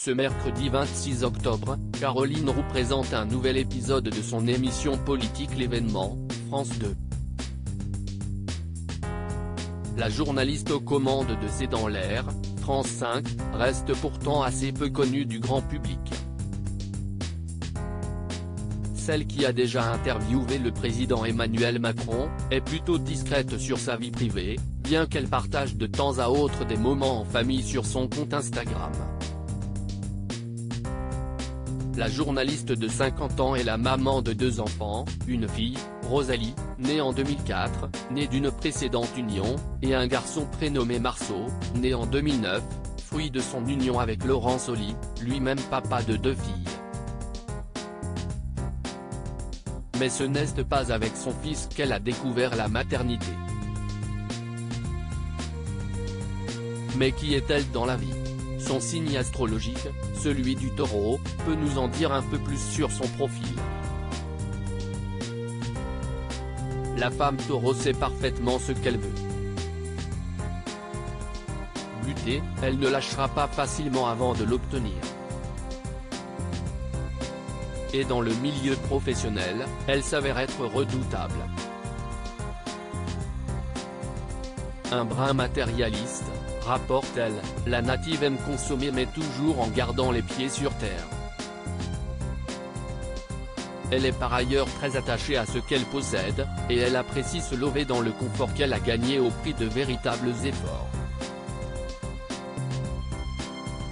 Ce mercredi 26 octobre, Caroline Roux présente un nouvel épisode de son émission politique L'événement, France 2. La journaliste aux commandes de C'est dans l'air, France 5, reste pourtant assez peu connue du grand public. Celle qui a déjà interviewé le président Emmanuel Macron, est plutôt discrète sur sa vie privée, bien qu'elle partage de temps à autre des moments en famille sur son compte Instagram. La journaliste de 50 ans est la maman de 2 enfants, une fille, Rosalie, née en 2004, née d'une précédente union, et un garçon prénommé Marceau, né en 2009, fruit de son union avec Laurent Soli, lui-même papa de 2 filles. Mais ce n'est pas avec son fils qu'elle a découvert la maternité. Mais qui est-elle dans la vie? Son signe astrologique, celui du Taureau, peut nous en dire un peu plus sur son profil. La femme Taureau sait parfaitement ce qu'elle veut. Butée, elle ne lâchera pas facilement avant de l'obtenir. Et dans le milieu professionnel, elle s'avère être redoutable. Un brin matérialiste, rapporte-t-elle, la native aime consommer mais toujours en gardant les pieds sur terre. Elle est par ailleurs très attachée à ce qu'elle possède, et elle apprécie se lever dans le confort qu'elle a gagné au prix de véritables efforts.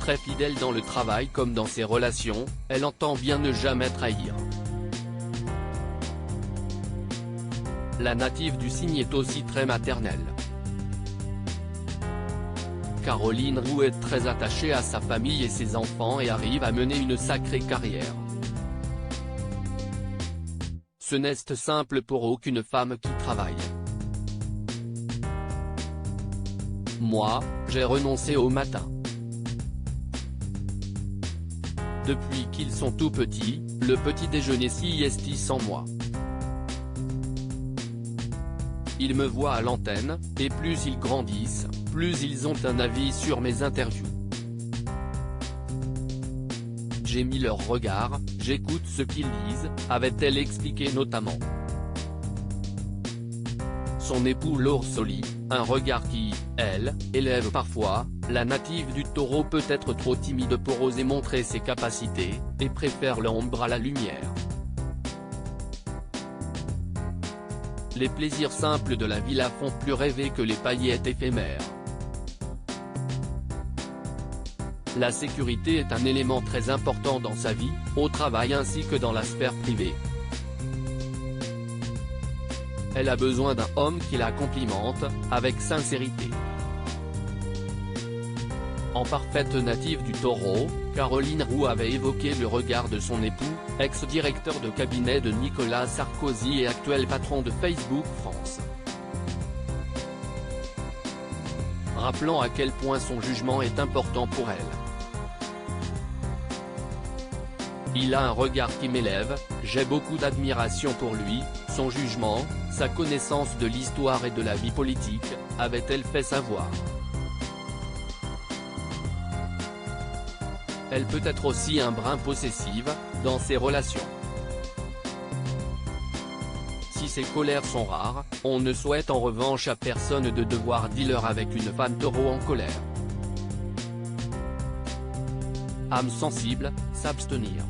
Très fidèle dans le travail comme dans ses relations, elle entend bien ne jamais trahir. La native du signe est aussi très maternelle. Caroline Roux est très attachée à sa famille et ses enfants et arrive à mener une sacrée carrière. Ce n'est simple pour aucune femme qui travaille. Moi, j'ai renoncé au matin. Depuis qu'ils sont tout petits, le petit déjeuner s'y est sans moi. Ils me voient à l'antenne, et plus ils grandissent, plus ils ont un avis sur mes interviews. J'ai mis leur regard, j'écoute ce qu'ils disent, avait-elle expliqué notamment. Son époux Laurent Soli, un regard qui, elle, élève parfois, la native du Taureau peut être trop timide pour oser montrer ses capacités, et préfère l'ombre à la lumière. Les plaisirs simples de la vie la font plus rêver que les paillettes éphémères. La sécurité est un élément très important dans sa vie, au travail ainsi que dans la sphère privée. Elle a besoin d'un homme qui la complimente, avec sincérité. En parfaite native du Taureau, Caroline Roux avait évoqué le regard de son époux, ex-directeur de cabinet de Nicolas Sarkozy et actuel patron de Facebook France. Rappelant à quel point son jugement est important pour elle. Il a un regard qui m'élève, j'ai beaucoup d'admiration pour lui, son jugement, sa connaissance de l'histoire et de la vie politique, avait-elle fait savoir. Elle peut être aussi un brin possessive, dans ses relations. Si ces colères sont rares, on ne souhaite en revanche à personne de devoir dealer avec une femme Taureau en colère. Âme sensible, s'abstenir.